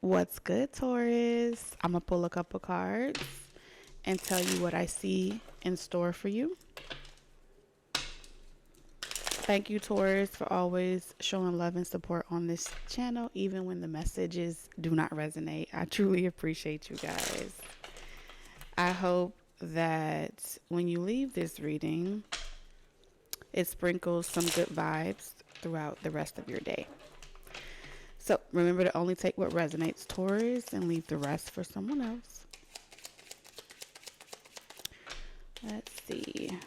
What's good, Taurus? I'm going to pull a couple cards and tell you what I see in store for you. Thank you, Taurus, for always showing love and support on this channel, even when the messages do not resonate. I truly appreciate you guys. I hope that when you leave this reading, it sprinkles some good vibes throughout the rest of your day. So remember to only take what resonates, Taurus, and leave the rest for someone else. Let's see.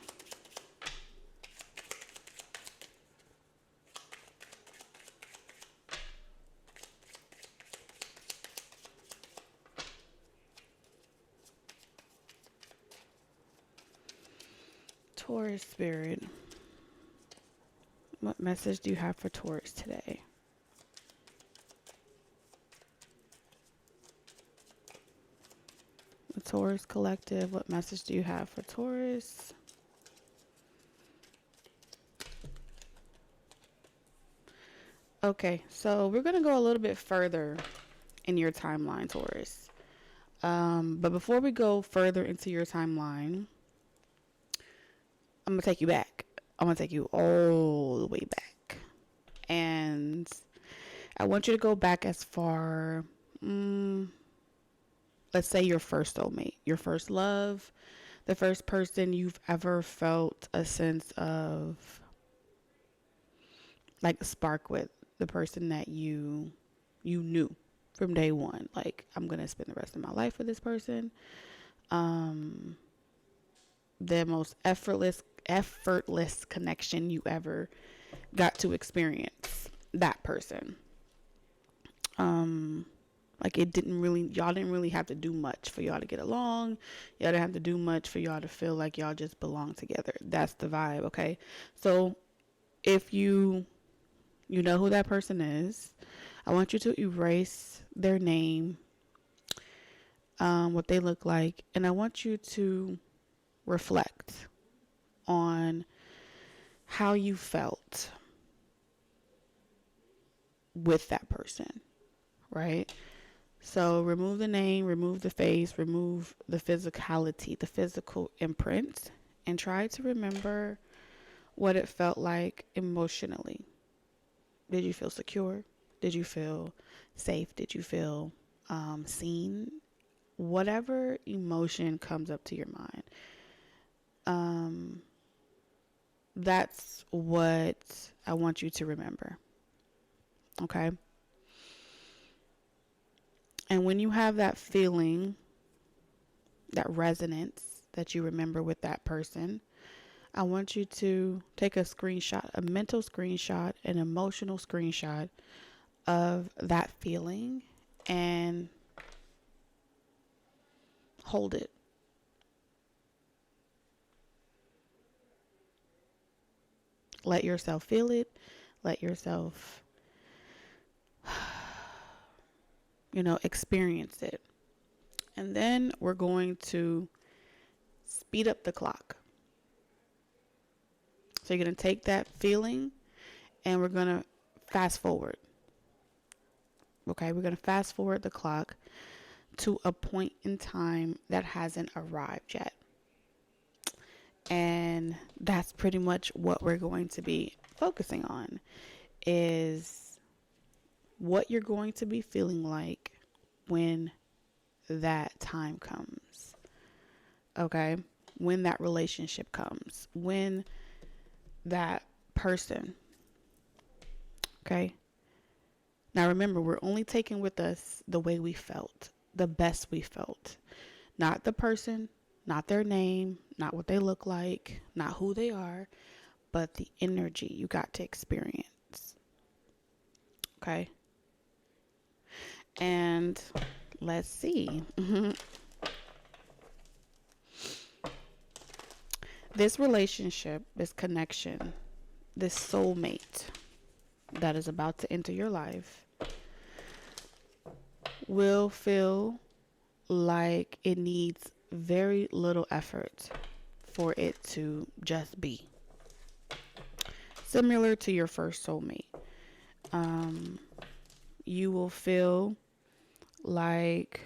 Taurus spirit, what message do you have for Taurus today? The Taurus collective, what message do you have for Taurus? Okay, so we're going to go a little bit further in your timeline, Taurus. But before we go further into your timeline, I'm going to take you back. I'm going to take you all the way back. And I want you to go back as far, let's say your first soulmate, your first love, the first person you've ever felt a sense of like a spark with, the person that you knew from day one. Like, I'm going to spend the rest of my life with this person. The most effortless connection you ever got to experience, that person. Like, y'all didn't really have to do much for y'all to get along. Y'all didn't have to do much for y'all to feel like y'all just belong together. That's the vibe, okay? So if you know who that person is, I want you to erase their name, what they look like, and I want you to reflect on how you felt with that person, right? So remove the name, remove the face, remove the physicality, the physical imprint, and try to remember what it felt like emotionally. Did you feel secure? Did you feel safe? Did you feel seen? Whatever emotion comes up to your mind. That's what I want you to remember. Okay? And when you have that feeling, that resonance that you remember with that person, I want you to take a screenshot, a mental screenshot, an emotional screenshot of that feeling and hold it. Let yourself feel it. Let yourself, experience it. And then we're going to speed up the clock. So you're going to take that feeling and we're going to fast forward. Okay, we're going to fast forward the clock to a point in time that hasn't arrived yet. And that's pretty much what we're going to be focusing on, is what you're going to be feeling like when that time comes. Okay? When that relationship comes. When that person. Okay? Now remember, we're only taking with us the way we felt, the best we felt. Not the person, not their name, not what they look like, not who they are, but the energy you got to experience. Okay? And let's see. This relationship, this connection, this soulmate that is about to enter your life will feel like it needs very little effort for it to just be. Similar to your first soulmate. You will feel like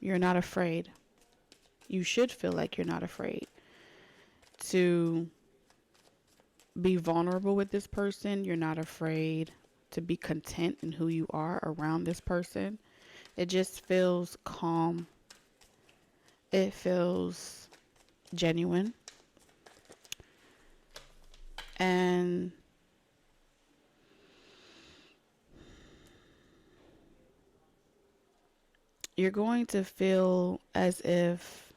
you're not afraid. You should feel like you're not afraid to be vulnerable with this person. You're not afraid to be content in who you are around this person. It just feels calm. It feels genuine. And you're going to feel as if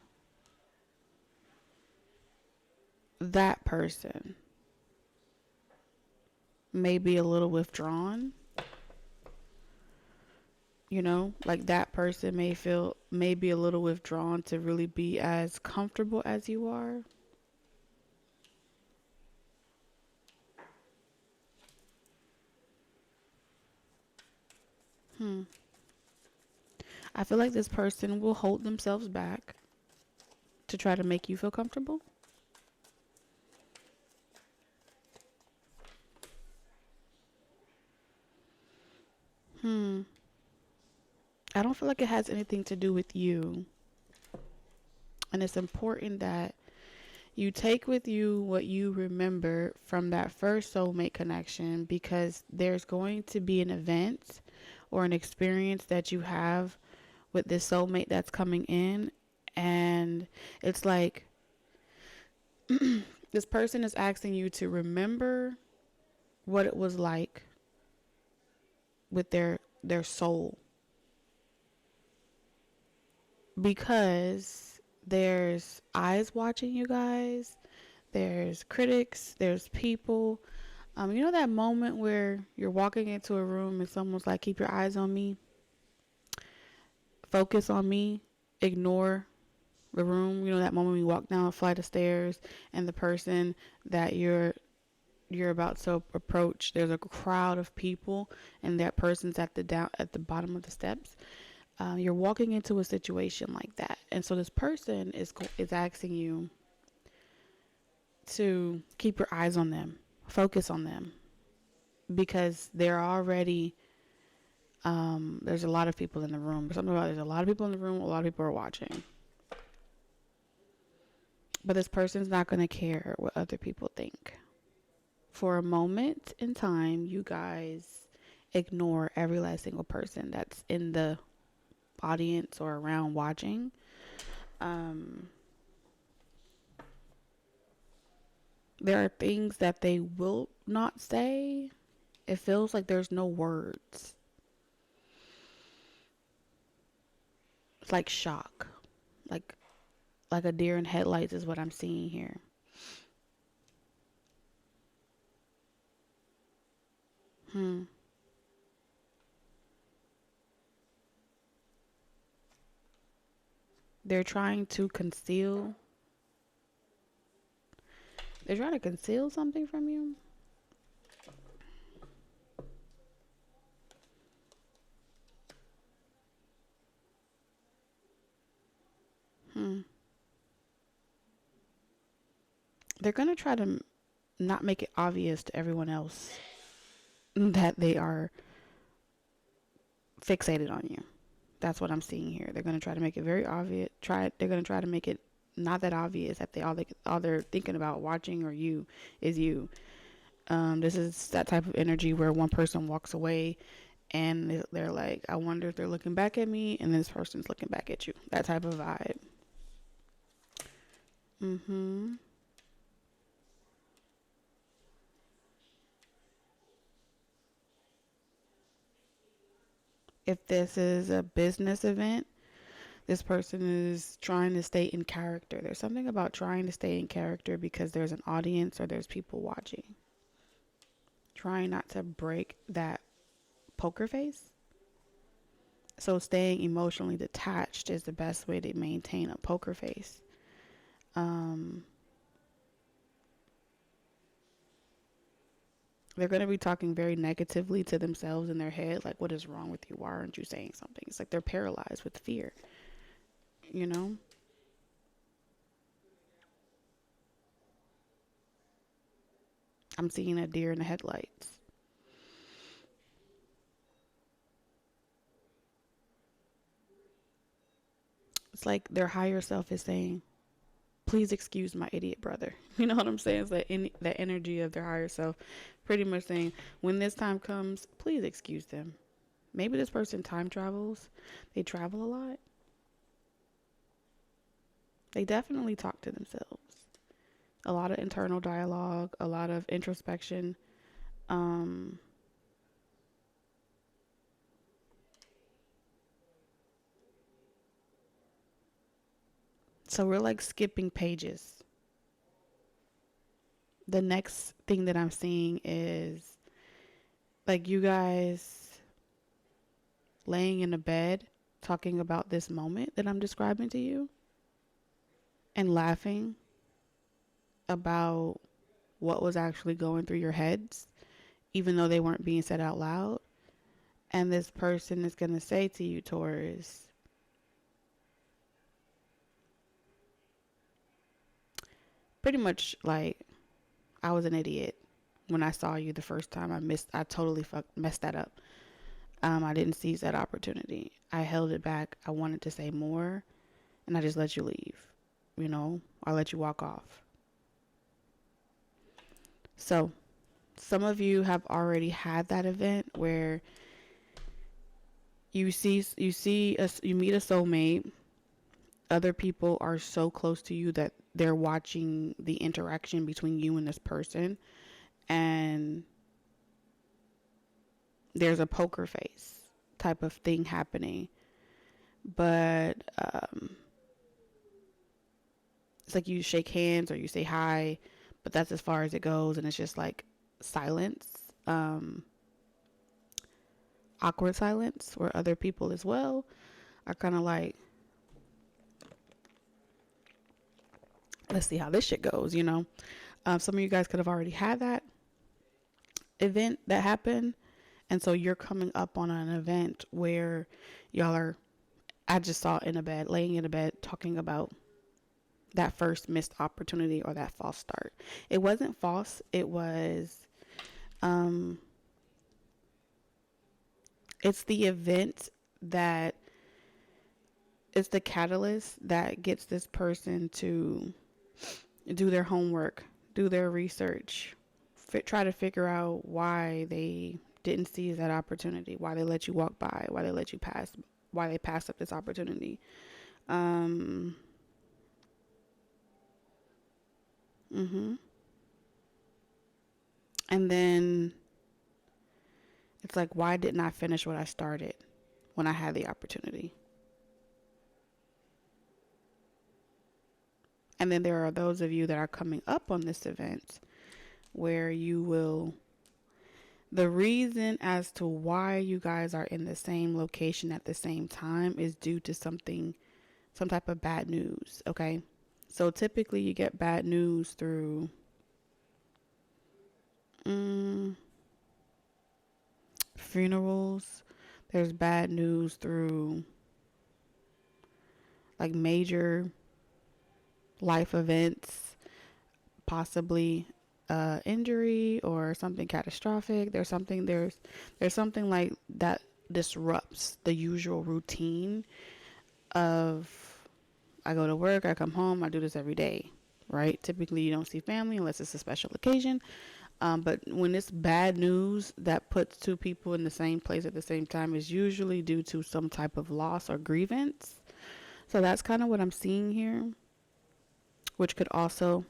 that person may be a little withdrawn. You know, like that person may be a little withdrawn to really be as comfortable as you are. I feel like this person will hold themselves back to try to make you feel comfortable. I don't feel like it has anything to do with you. And it's important that you take with you what you remember from that first soulmate connection, because there's going to be an event or an experience that you have with this soulmate that's coming in. And it's like this person is asking you to remember what it was like with their soul, because there's eyes watching you guys, there's critics, there's people. You know that moment where you're walking into a room and someone's like, keep your eyes on me, focus on me, ignore the room. You know that moment when you walk down a flight of stairs and the person that you're about to approach, there's a crowd of people and that person's at the bottom of the steps. You're walking into a situation like that, and so this person is asking you to keep your eyes on them, focus on them, because they're already there's a lot of people in the room. There's a lot of people in the room, a lot of people are watching. But this person's not going to care what other people think. For a moment in time, you guys ignore every last single person that's in the audience or around watching. There are things that they will not say. It feels like there's no words. It's like shock. Like a deer in headlights is what I'm seeing here. They're trying to conceal. They're trying to conceal something from you. They're going to try to not make it obvious to everyone else that they are fixated on you. That's what I'm seeing here. They're going to try to make it very obvious. They're going to try to make it not that obvious that all they're thinking about watching or you is you. This is that type of energy where one person walks away and they're like, I wonder if they're looking back at me, and this person's looking back at you. That type of vibe. If this is a business event, this person is trying to stay in character. There's something about trying to stay in character because there's an audience or there's people watching. Trying not to break that poker face. So staying emotionally detached is the best way to maintain a poker face. They're going to be talking very negatively to themselves in their head, like, what is wrong with you? Why aren't you saying something? It's like they're paralyzed with fear, you know? I'm seeing a deer in the headlights. It's like their higher self is saying, please excuse my idiot brother. You know what I'm saying? It's that energy of their higher self pretty much saying, when this time comes, please excuse them. Maybe this person time travels. They travel a lot. They definitely talk to themselves. A lot of internal dialogue, a lot of introspection. So we're like skipping pages. The next thing that I'm seeing is like you guys laying in a bed talking about this moment that I'm describing to you and laughing about what was actually going through your heads, even though they weren't being said out loud. And this person is going to say to you, Taurus, pretty much like, I was an idiot when I saw you the first time. I totally messed that up. I didn't seize that opportunity. I held it back. I wanted to say more, and I just let you leave. I let you walk off. So, some of you have already had that event where you meet a soulmate. Other people are so close to you that they're watching the interaction between you and this person, and there's a poker face type of thing happening. But it's like you shake hands or you say hi, but that's as far as it goes, and it's just like silence, awkward silence, where other people as well are kind of like, let's see how this shit goes, some of you guys could have already had that event that happened, and so you're coming up on an event where y'all are, I just saw laying in a bed talking about that first missed opportunity or that false start. It wasn't false. It was, it's the event that, it's the catalyst that gets this person to do their homework, do their research, try to figure out why they didn't seize that opportunity, why they let you walk by, why they let you pass, why they passed up this opportunity. And then it's like, why didn't I finish what I started when I had the opportunity? And then there are those of you that are coming up on this event where the reason as to why you guys are in the same location at the same time is due to some type of bad news, okay? So typically you get bad news through funerals. There's bad news through like major life events, possibly injury or something catastrophic. There's something like that disrupts the usual routine of, I go to work, I come home, I do this every day, right? Typically you don't see family unless it's a special occasion. But when it's bad news that puts two people in the same place at the same time, is usually due to some type of loss or grievance. So that's kind of what I'm seeing here, which could also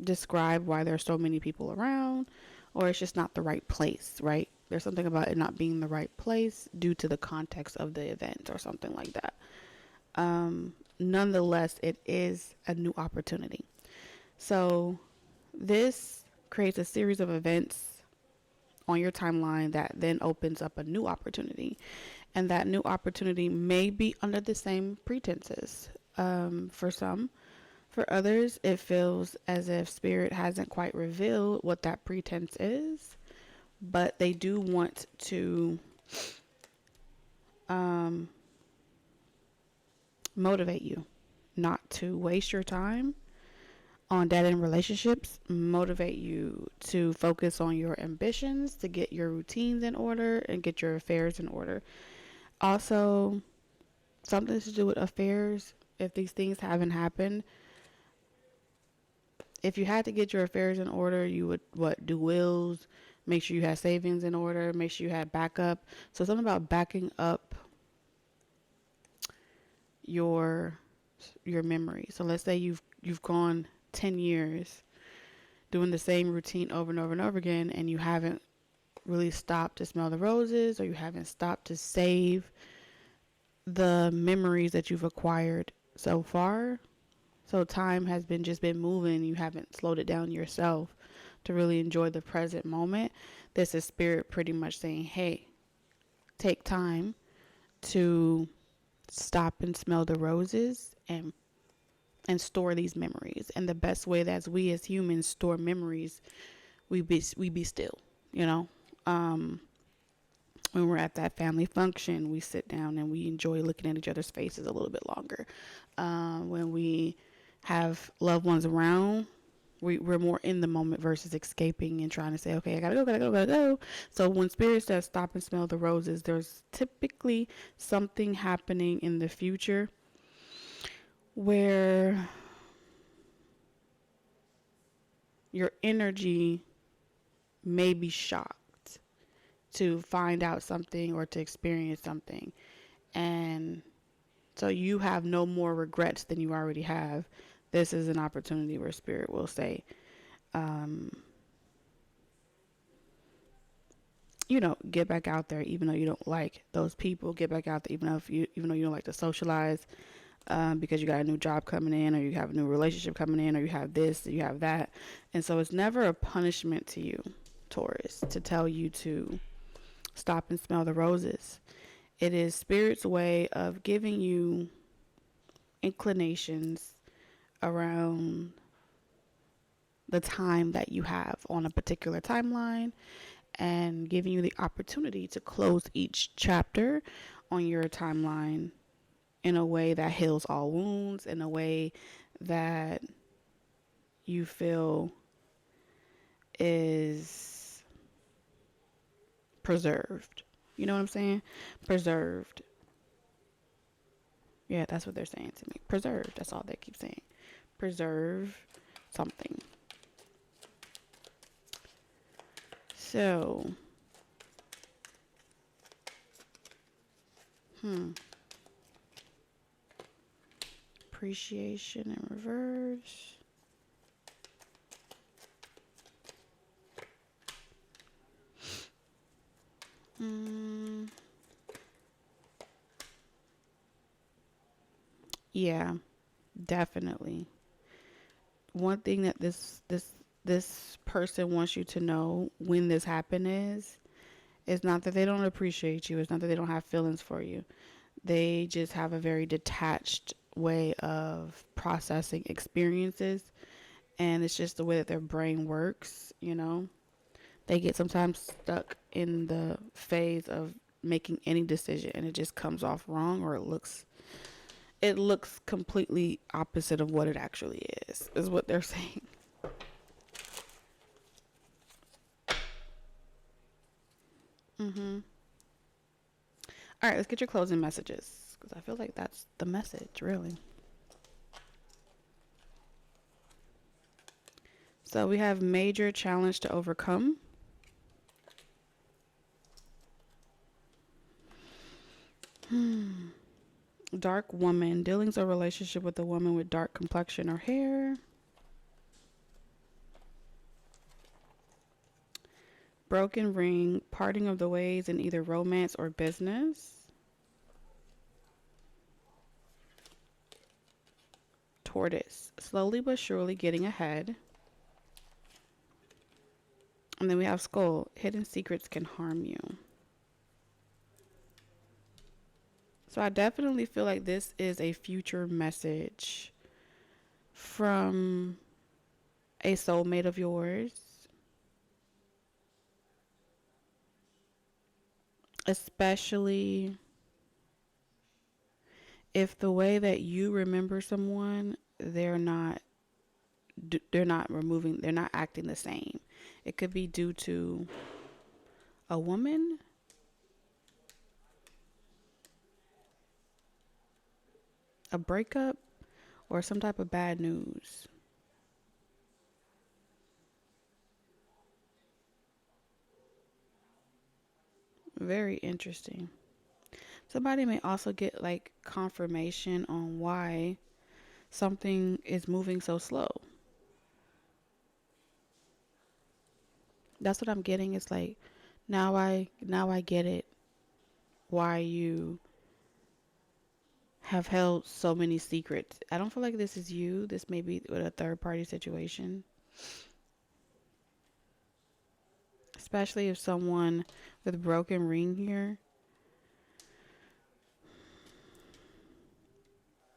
describe why there's so many people around, or it's just not the right place, right? There's something about it not being the right place due to the context of the event or something like that. Nonetheless, it is a new opportunity. So this creates a series of events on your timeline that then opens up a new opportunity. And that new opportunity may be under the same pretenses. For some. For others, it feels as if Spirit hasn't quite revealed what that pretense is, but they do want to motivate you not to waste your time on dead-end relationships, motivate you to focus on your ambitions, to get your routines in order and get your affairs in order. Also, something to do with affairs. If these things haven't happened, if you had to get your affairs in order, you would do wills, make sure you had savings in order, make sure you had backup. So something about backing up your memory. So let's say you've gone 10 years doing the same routine over and over and over again, and you haven't really stopped to smell the roses, or you haven't stopped to save the memories that you've acquired so far. So time has been moving. You haven't slowed it down yourself to really enjoy the present moment. This is spirit pretty much saying, hey, take time to stop and smell the roses and store these memories. And the best way that we as humans store memories, we be still, you know. When we're at that family function, we sit down and we enjoy looking at each other's faces a little bit longer. When we have loved ones around, we're more in the moment versus escaping and trying to say, okay, I gotta go. So when spirit says stop and smell the roses, there's typically something happening in the future where your energy may be shocked to find out something or to experience something. And so you have no more regrets than you already have. This is an opportunity where spirit will say, get back out there, even though you don't like those people. Get back out there, even though you don't like to socialize, because you got a new job coming in, or you have a new relationship coming in, or you have this, or you have that. And so it's never a punishment to you, Taurus, to tell you to stop and smell the roses. It is spirit's way of giving you inclinations around the time that you have on a particular timeline, and giving you the opportunity to close each chapter on your timeline in a way that heals all wounds, in a way that you feel is preserved. You know what I'm saying? Preserved. Yeah, that's what they're saying to me. Preserved. That's all they keep saying. Preserve something. So, appreciation in reverse. Yeah, definitely. One thing that this person wants you to know when this happened is not that they don't appreciate you. It's not that they don't have feelings for you. They just have a very detached way of processing experiences, and it's just the way that their brain works, you know. They get sometimes stuck in the phase of making any decision, and it just comes off wrong, or it looks completely opposite of what it actually is what they're saying. All right, let's get your closing messages, because I feel like that's the message, really. So we have major challenge to overcome. Dark woman, dealings or relationship with a woman with dark complexion or hair. Broken ring, parting of the ways in either romance or business. Tortoise, slowly but surely getting ahead. And then we have skull, hidden secrets can harm you. So I definitely feel like this is a future message from a soulmate of yours. Especially if the way that you remember someone, they're not acting the same. It could be due to a woman, a breakup or some type of bad news. Very interesting. Somebody may also get like confirmation on why something is moving so slow. That's what I'm getting. It's like now I get it why you have held so many secrets. I don't feel like this is you. This may be with a third party situation. Especially if someone with broken ring here.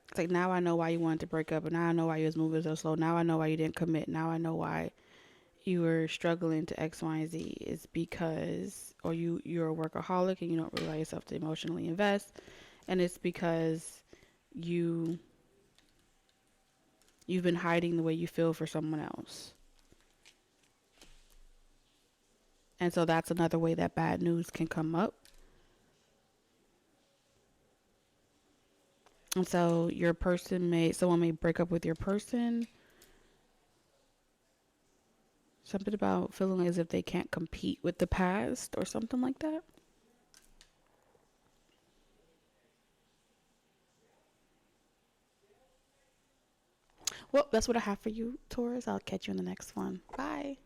It's like now I know why you wanted to break up, and now I know why you was moving so slow. Now I know why you didn't commit. Now I know why you were struggling to X, Y, and Z. It's because, or you're a workaholic and you don't allow yourself to emotionally invest, and it's because you you've been hiding the way you feel for someone else. And so that's another way that bad news can come up. And so someone may break up with your person. Something about feeling as if they can't compete with the past or something like that. Well, that's what I have for you, Taurus. I'll catch you in the next one. Bye.